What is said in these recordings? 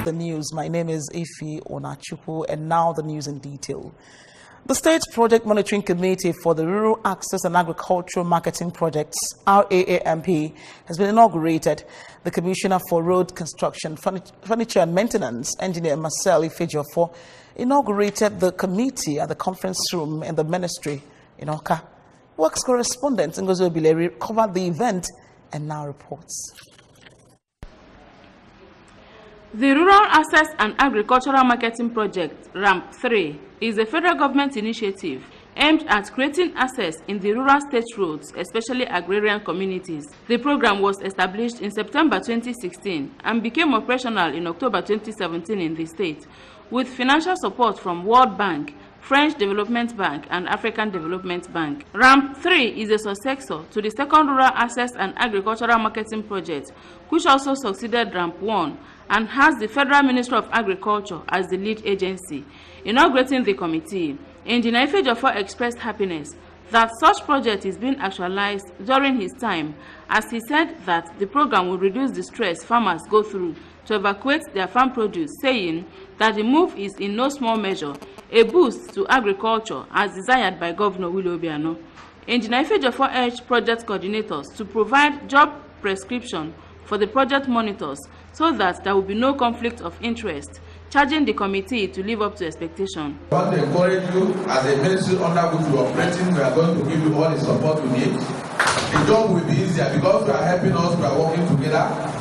the news. My name is Ifi Onachupu, and now the news in detail. The State Project Monitoring Committee for the Rural Access and Agricultural Marketing Projects, RAAMP, has been inaugurated. The Commissioner for Road Construction, Furniture and Maintenance, Engineer Marcel Ifejiofor, inaugurated the committee at the conference room in the ministry in Oka. Works correspondent Ngozi Obileri covered the event and now reports. The Rural Access and Agricultural Marketing Project, RAMP3, is a federal government initiative aimed at creating access in the rural state roads, especially agrarian communities. The program was established in September 2016 and became operational in October 2017 in the state, with financial support from World Bank, French Development Bank, and African Development Bank. RAMP3 is a successor to the second Rural Access and Agricultural Marketing Project, which also succeeded RAMP1 and has the Federal Ministry of Agriculture as the lead agency. Inaugurating the committee, Engineer Ifejiofor expressed happiness that such project is being actualized during his time, as he said that the program will reduce the stress farmers go through to evacuate their farm produce, saying that the move is in no small measure a boost to agriculture as desired by Governor Willie Obiano. Engineer Ifejiofor urged project coordinators to provide job prescription for the project monitors so that there will be no conflict of interest, charging the committee to live up to expectation. I want to encourage you, as a ministry under which you are operating, we are going to give you all the support you need. The job will be easier because you are helping us, we are working together.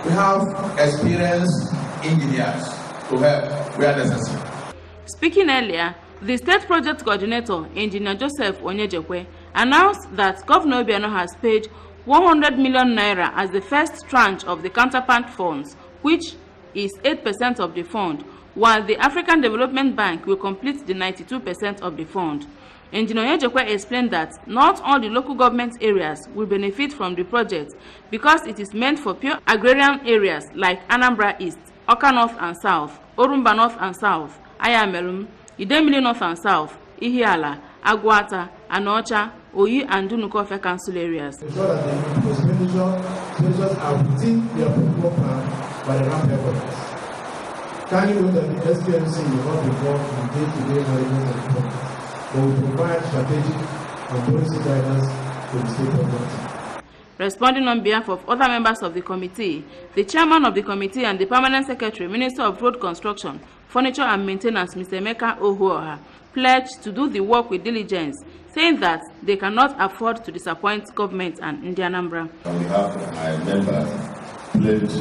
We have experienced engineers to help where necessary. Speaking earlier, the state project coordinator, Engineer Joseph Onyejekwe, announced that Governor Obiano has paid 100 million naira as the first tranche of the counterpart funds, which is 8% of the fund, while the African Development Bank will complete the 92% of the fund. Engineer Onyejekwe explained that not all the local government areas will benefit from the project because it is meant for pure agrarian areas like Anambra East, Oka North and South, Orumba North and South, Ayamelum, Idemili North and South, Ihiala, Agwata, Anocha, Oyi and Dunukofe council areas. Ensure that the expenditures are within the approval plan by the RAMP efforts. Can you know that the SPMC will not be involved in day-to-day management of the project, but will provide strategic and policy guidance to the state government? Responding on behalf of other members of the committee, the chairman of the committee and the permanent secretary, Minister of Road Construction, Furniture and Maintenance, Mr. Emeka Ohuoha, pledged to do the work with diligence, saying that they cannot afford to disappoint government and Anambra. On behalf of my members, pledge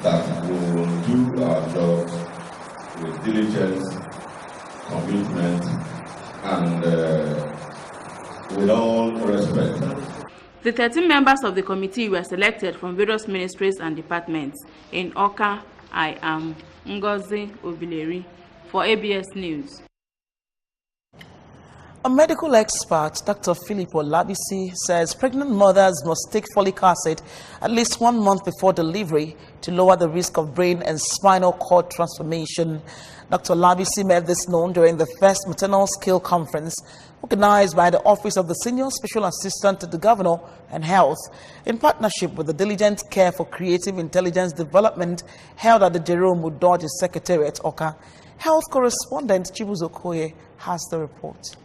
that we will do our jobs with diligence, commitment, and with all respect. The 13 members of the committee were selected from various ministries and departments. In Oka, I am Ngozi Obileri for ABS News. A medical expert, Dr. Philip Olabisi, says pregnant mothers must take folic acid at least 1 month before delivery to lower the risk of brain and spinal cord transformation. Dr. Olabisi made this known during the first maternal skill conference organized by the Office of the Senior Special Assistant to the Governor and Health in partnership with the Diligent Care for Creative Intelligence Development held at the Jerome Udoji Secretariat, Oka. Health correspondent Chibuzo Okoye has the report.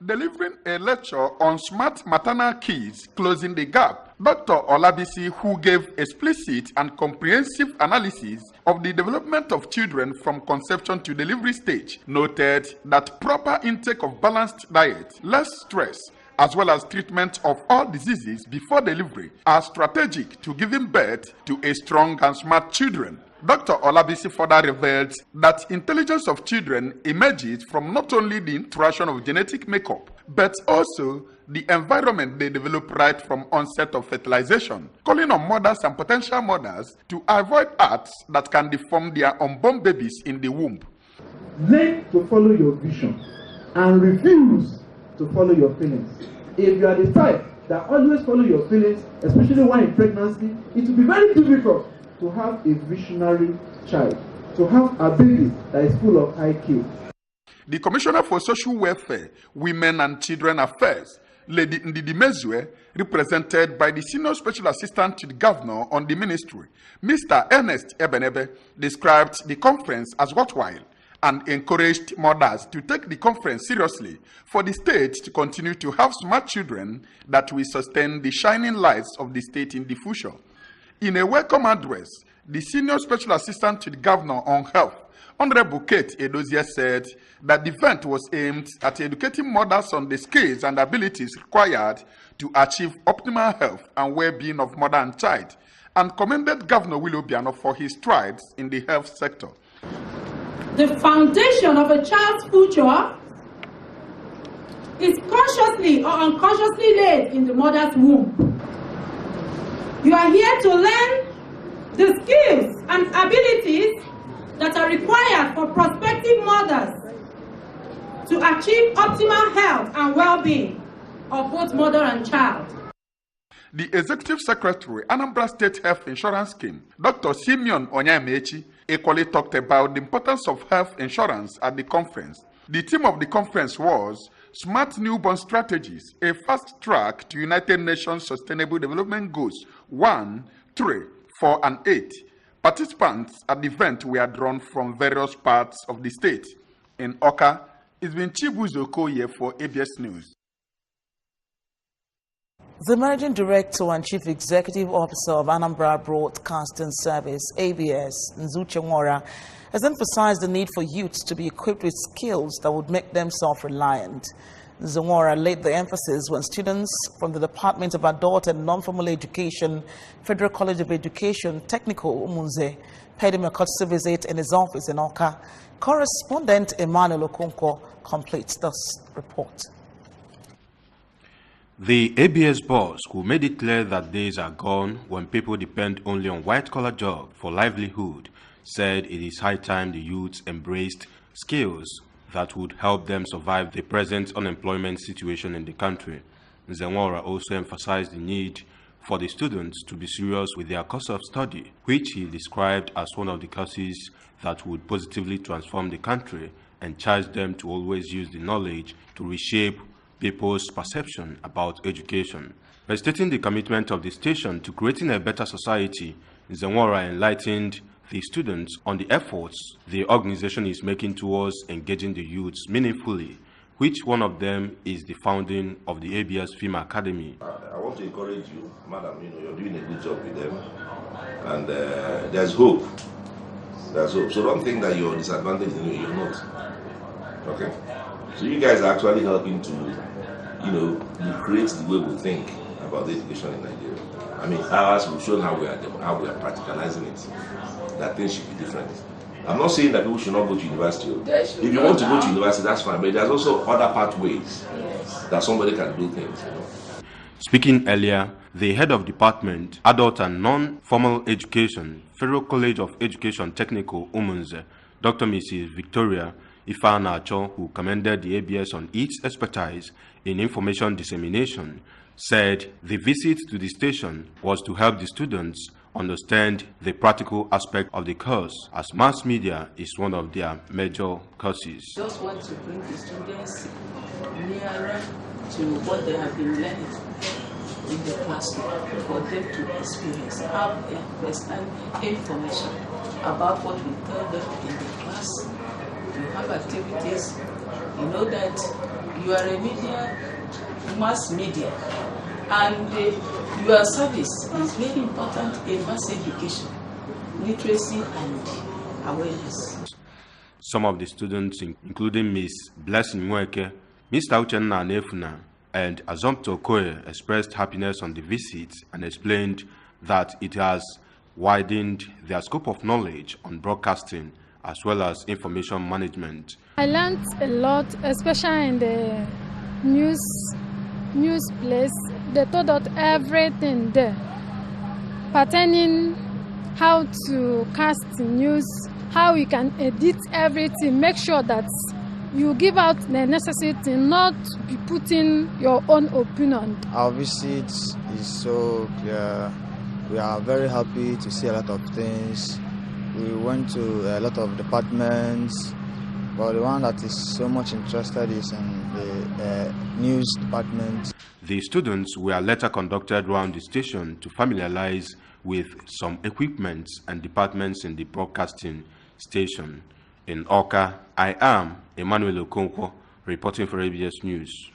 Delivering a lecture on smart maternal keys closing the gap, Dr. Olabisi, who gave explicit and comprehensive analysis of the development of children from conception to delivery stage, noted that proper intake of balanced diet, less stress, as well as treatment of all diseases before delivery are strategic to giving birth to a strong and smart children. Dr. Olabisi further revealed that intelligence of children emerges from not only the interaction of genetic makeup, but also the environment they develop right from onset of fertilization, calling on mothers and potential mothers to avoid acts that can deform their unborn babies in the womb. Learn to follow your vision and refuse to follow your feelings. If you are the type that always follow your feelings, especially when in pregnancy, it will be very difficult to have a visionary child, to have a baby that is full of IQ. The Commissioner for Social Welfare, Women and Children Affairs, Lady Ndidi Mezue, represented by the Senior Special Assistant to the Governor on the Ministry, Mr. Ernest Ebenebe, described the conference as worthwhile and encouraged mothers to take the conference seriously for the state to continue to have smart children that will sustain the shining lights of the state in the future. In a welcome address, the Senior Special Assistant to the Governor on Health, Honorable Kate Edozie, said that the event was aimed at educating mothers on the skills and abilities required to achieve optimal health and well-being of mother and child, and commended Governor Willie Obiano for his strides in the health sector. The foundation of a child's future is consciously or unconsciously laid in the mother's womb. You are here to learn the skills and abilities that are required for prospective mothers to achieve optimal health and well-being of both mother and child. The Executive Secretary, Anambra State Health Insurance Scheme, Dr. Simeon Onyamechi, equally talked about the importance of health insurance at the conference. The theme of the conference was Smart Newborn Strategies, a fast track to United Nations Sustainable Development Goals 1, 3, 4, and 8. Participants at the event were drawn from various parts of the state. In Oka, it's been Chibuzo Okoye for ABS News. The Managing Director and Chief Executive Officer of Anambra Broadcasting Service, ABS, Nzuche Nwora, has emphasized the need for youths to be equipped with skills that would make them self-reliant. Nwora laid the emphasis when students from the Department of Adult and Non-Formal Education, Federal College of Education, Technical Umunze, paid him a courtesy visit in his office in Oka. Correspondent Emmanuel Okonkwo completes this report. The ABS boss, who made it clear that days are gone when people depend only on white-collar jobs for livelihood, said it is high time the youths embraced skills that would help them survive the present unemployment situation in the country. Nwora also emphasized the need for the students to be serious with their course of study, which he described as one of the courses that would positively transform the country, and charged them to always use the knowledge to reshape people's perception about education. By stating the commitment of the station to creating a better society, Nwora enlightened the students on the efforts the organization is making towards engaging the youths meaningfully, which one of them is the founding of the ABS Film Academy. I want to encourage you, madam, you're doing a good job with them, and there's hope. There's hope. So don't think that you're disadvantaged, you're not. Okay? So you guys are actually helping to, recreate the way we think about the education in Nigeria. I mean, ours will show how we are practicalizing it, that things should be different. I'm not saying that people should not go to university. If you want to go to university, that's fine, but there's also other pathways that somebody can do things. Speaking earlier, the head of Department, Adult and Non-Formal Education, Federal College of Education Technical Umunze, Dr. Mrs. Victoria Ifeanacho, who commended the ABS on its expertise in information dissemination, said the visit to the station was to help the students understand the practical aspect of the course, as mass media is one of their major courses. Just want to bring the students nearer to what they have been learning in the classroom, for them to experience, have first-hand information about what we tell them in the class. You have activities, you know that you are a mass media, and your service is very important in mass education, literacy and awareness. Some of the students, including Ms. Blessing Mweke, Mr. Uchenna Nefuna, and Azomto Okoye, expressed happiness on the visit and explained that it has widened their scope of knowledge on broadcasting as well as information management. I learned a lot, especially in the news place. They taught us everything there, pertaining how to cast news, how you can edit everything, make sure that you give out the necessary thing, not be putting your own opinion. Our visit is so clear. We are very happy to see a lot of things. We went to a lot of departments, but the one that is so much interested is in the news department. The students were later conducted around the station to familiarize with some equipments and departments in the broadcasting station. In Oka, I am Emmanuel Okonkwo, reporting for ABS News.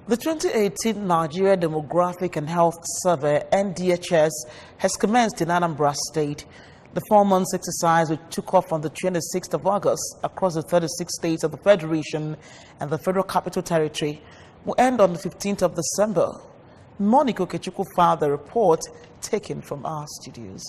The 2018 Nigeria Demographic and Health Survey, NDHS, has commenced in Anambra State. The 4-month exercise, which took off on the 26th of August across the 36 states of the Federation and the Federal Capital Territory, will end on the 15th of December. Monica Okechukwu filed the report taken from our studios.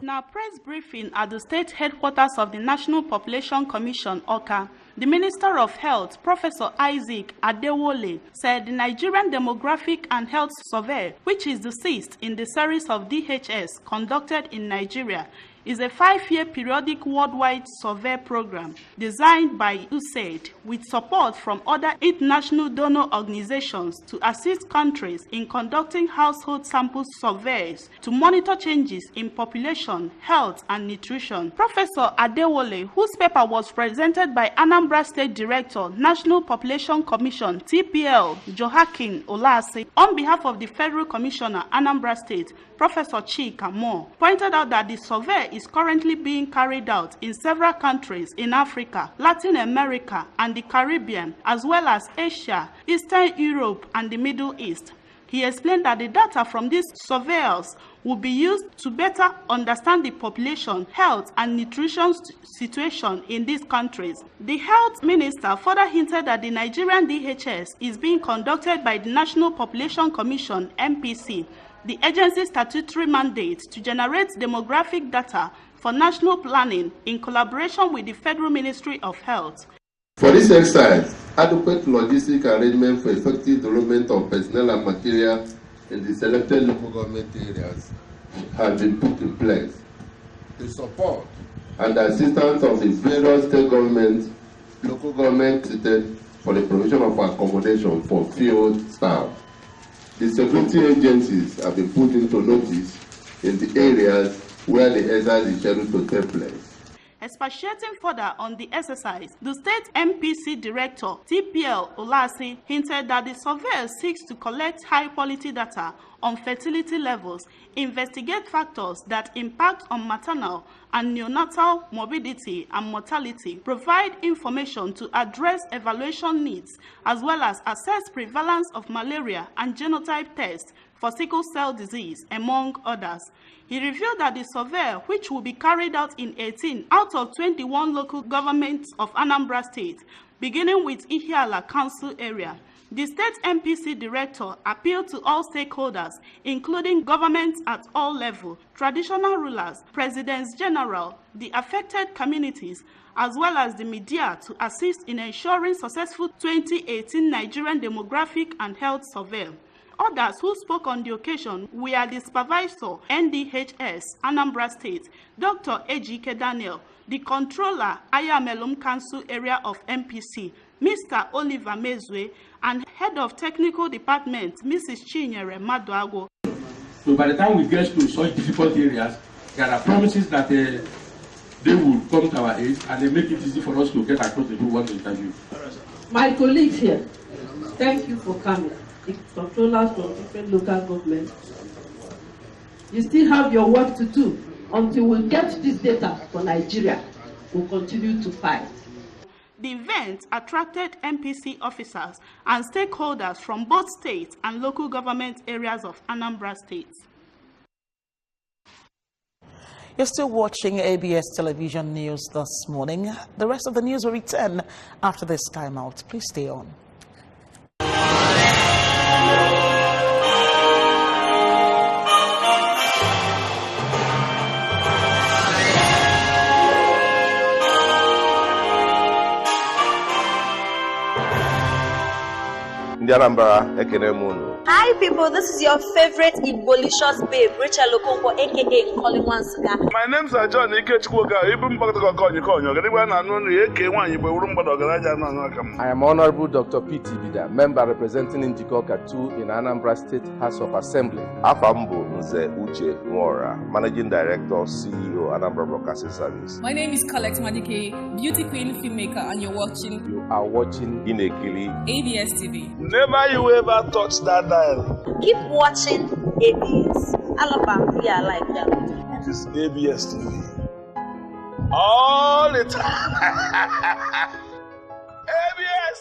In our press briefing at the state headquarters of the National Population Commission, Oka, the Minister of Health, Professor Isaac Adewole, said the Nigerian Demographic and Health Survey, which is the 6th in the series of DHS conducted in Nigeria, is a 5-year periodic worldwide survey program designed by USAID with support from other international donor organizations to assist countries in conducting household sample surveys to monitor changes in population, health, and nutrition. Professor Adewole, whose paper was presented by Anambra State Director, National Population Commission, TPL, Joaquin Olase, on behalf of the Federal Commissioner, Anambra State, Professor Chika Moore, pointed out that the survey is currently being carried out in several countries in Africa, Latin America, and the Caribbean, as well as Asia, Eastern Europe, and the Middle East. He explained that the data from these surveys will be used to better understand the population, health, and nutrition situation in these countries. The health minister further hinted that the Nigerian DHS is being conducted by the National Population Commission, NPC, the agency's statutory mandate to generate demographic data for national planning in collaboration with the Federal Ministry of Health. For this exercise, adequate logistic arrangement for effective development of personnel and material in the selected local government areas has been put in place. The support and assistance of the various state governments, local government seated for the provision of accommodation for field staff. The security agencies have been put into notice in the areas where the exercise is scheduled to take place. Expatiating further on the exercise, the State MPC Director, TPL Olase, hinted that the survey seeks to collect high-quality data on fertility levels, investigate factors that impact on maternal and neonatal morbidity and mortality, provide information to address evaluation needs, as well as assess prevalence of malaria and genotype tests for sickle cell disease, among others. He revealed that the survey, which will be carried out in 18 out of 21 local governments of Anambra State, beginning with Ihiala Council area, the State MPC Director appealed to all stakeholders, including governments at all levels, traditional rulers, presidents general, the affected communities, as well as the media, to assist in ensuring successful 2018 Nigerian Demographic and Health Survey. Others who spoke on the occasion were the Supervisor, NDHS, Anambra State, Dr. Ejike Daniel, the Controller, Ayamelum Council Area of MPC, Mr. Oliver Mezwe, and Head of Technical Department, Mrs. Chinyere Maduago. So by the time we get to such difficult areas, there are promises that they will come to our aid and they make it easy for us to get across the whole interview. My colleagues here, thank you for coming. The controllers from different local governments. You still have your work to do. Until we get this data for Nigeria, we'll continue to fight. The event attracted MPC officers and stakeholders from both states and local government areas of Anambra State. You're still watching ABS Television News this morning. The rest of the news will return after this timeout. Please stay on. In Ndi Anambra ekene munu. Hi people, this is your favorite Igbolicious babe, Rachel Okonkwo, aka Nkoli Nwansuga. My name's John Ikechukwoga. I am Honorable Dr. P.T. Bida, member representing Njikoka 2 in Anambra State House of Assembly. Afambo Nze Uche Nwora, Managing Director, CEO, Anambra Broadcasting Service. My name is Colette Madike, beauty queen, filmmaker, and you're watching. You are watching Inekili ABS TV. Never you ever touch that dial. Keep watching ABS. I love them. Yeah, I like them. It is ABS TV. All the time. ABS.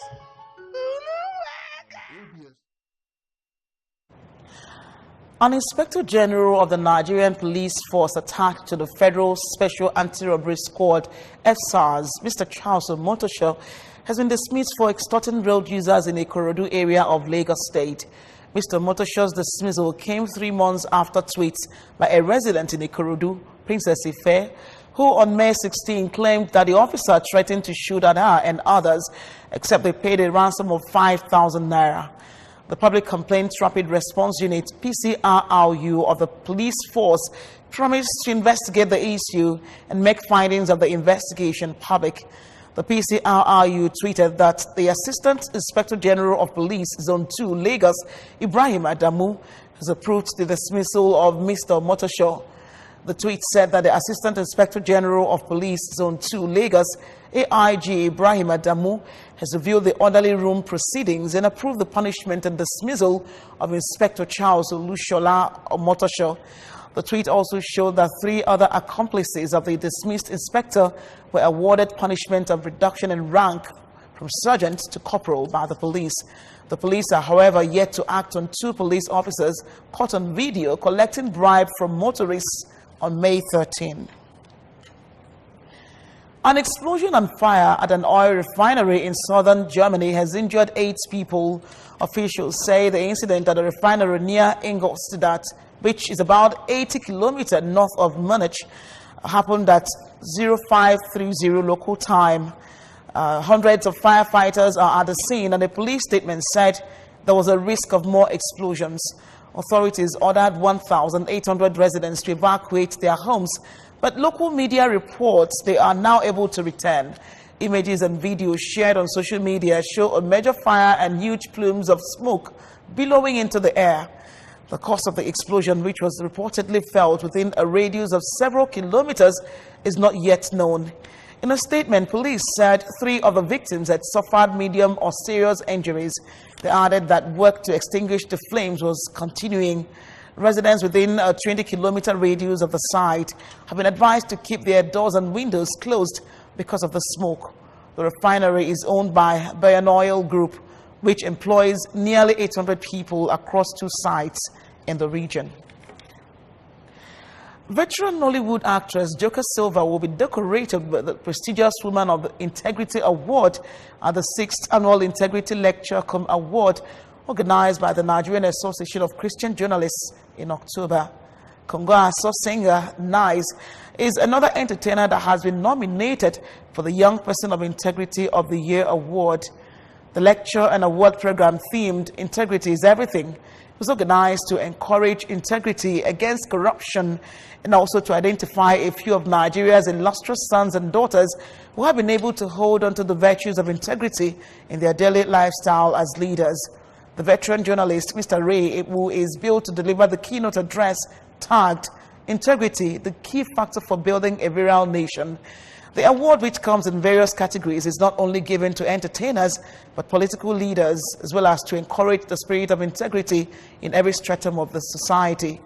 An Inspector General of the Nigerian Police Force attached to the Federal Special Anti-Robbery Squad, FSARS, Mr. Charles Omotosho, has been dismissed for extorting road users in the Ikorodu area of Lagos State. Mr. Omotosho's dismissal came 3 months after tweets by a resident in Ikorodu, Princess Ife, who on May 16 claimed that the officer threatened to shoot at her and others, except they paid a ransom of 5,000 naira. The Public Complaints Rapid Response Unit, PCRRU, of the police force promised to investigate the issue and make findings of the investigation public. The PCRRU tweeted that the Assistant Inspector General of Police, Zone 2, Lagos, Ibrahim Adamu, has approved the dismissal of Mr. Omotosho. The tweet said that the Assistant Inspector General of Police, Zone 2, Lagos, AIG Ibrahim Adamu, has reviewed the orderly room proceedings and approved the punishment and dismissal of Inspector Charles Olushola Omotosho. The tweet also showed that 3 other accomplices of the dismissed inspector were awarded punishment of reduction in rank from sergeant to corporal by the police. The police are, however, yet to act on 2 police officers caught on video collecting bribe from motorists on May 13. An explosion and fire at an oil refinery in southern Germany has injured 8 people. Officials say the incident at a refinery near Ingolstadt, which is about 80 kilometers north of Munich, happened at 0530 local time. Hundreds of firefighters are at the scene, and a police statement said there was a risk of more explosions. Authorities ordered 1,800 residents to evacuate their homes, but local media reports they are now able to return. Images and videos shared on social media show a major fire and huge plumes of smoke billowing into the air. The cause of the explosion, which was reportedly felt within a radius of several kilometers, is not yet known. In a statement, police said 3 of the victims had suffered medium or serious injuries. They added that work to extinguish the flames was continuing. Residents within a 20-kilometer radius of the site have been advised to keep their doors and windows closed because of the smoke. The refinery is owned by Bayan Oil Group, which employs nearly 800 people across 2 sites in the region. Veteran Nollywood actress Joka Silva will be decorated with the prestigious Woman of Integrity Award at the 6th Annual Integrity Lecture Cum Award organized by the Nigerian Association of Christian Journalists in October. Congo Aso singer Nice is another entertainer that has been nominated for the Young Person of Integrity of the Year Award. The lecture and award program themed Integrity is Everything was organized to encourage integrity against corruption and also to identify a few of Nigeria's illustrious sons and daughters who have been able to hold on to the virtues of integrity in their daily lifestyle as leaders. The veteran journalist, Mr. Ray, who is billed to deliver the keynote address tagged Integrity, the key factor for building a virile nation. The award, which comes in various categories, is not only given to entertainers, but political leaders, as well as to encourage the spirit of integrity in every stratum of the society.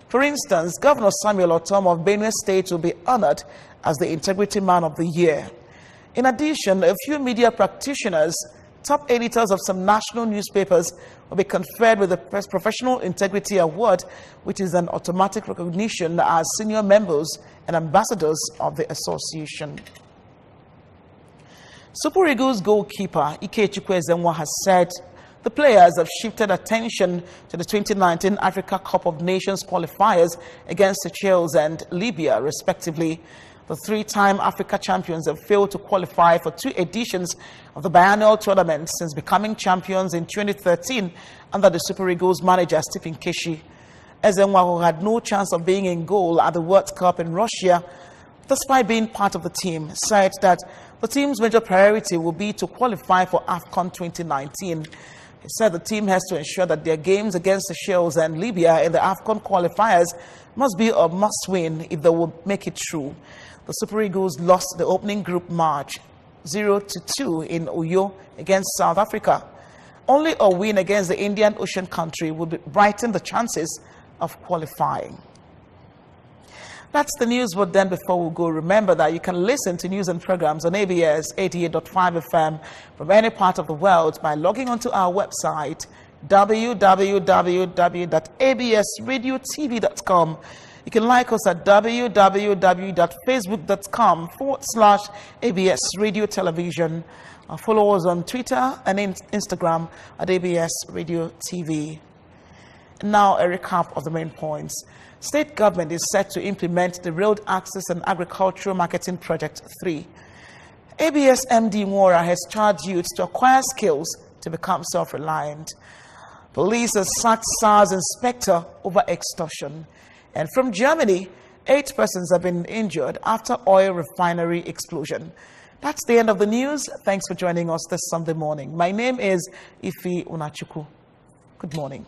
For instance, Governor Samuel Otom of Benue State will be honored as the Integrity Man of the Year. In addition, a few media practitioners, top editors of some national newspapers, will be conferred with the Professional Integrity Award, which is an automatic recognition as senior members and ambassadors of the association. Super Eagles goalkeeper Ike Chukwuezenwa has said The players have shifted attention to the 2019 Africa Cup of Nations qualifiers against Seychelles and Libya, respectively. The three-time Africa champions have failed to qualify for 2 editions of the biannual tournament since becoming champions in 2013 under the Super Eagles manager Stephen Keshi. Ezenwa, who had no chance of being in goal at the World Cup in Russia, despite being part of the team, said that the team's major priority will be to qualify for AFCON 2019. He said the team has to ensure that their games against Seychelles and Libya in the AFCON qualifiers must be a must-win if they will make it through. The Super Eagles lost the opening group match 0-2 in Uyo against South Africa. Only a win against the Indian Ocean country would brighten the chances of qualifying. That's the news, but then before we go, remember that you can listen to news and programs on ABS 88.5 FM from any part of the world by logging onto our website www.absradiotv.com. You can like us at www.facebook.com/ABS Radio Television. Follow us on Twitter and Instagram at ABS Radio TV. Now a recap of the main points. State government is set to implement the Road Access and Agricultural Marketing Project 3. ABS MD Mora has charged youths to acquire skills to become self-reliant. Police has sacked SARS inspector over extortion. And from Germany, 8 persons have been injured after oil refinery explosion. That's the end of the news. Thanks for joining us this Sunday morning. My name is Ifi Unachuku. Good morning.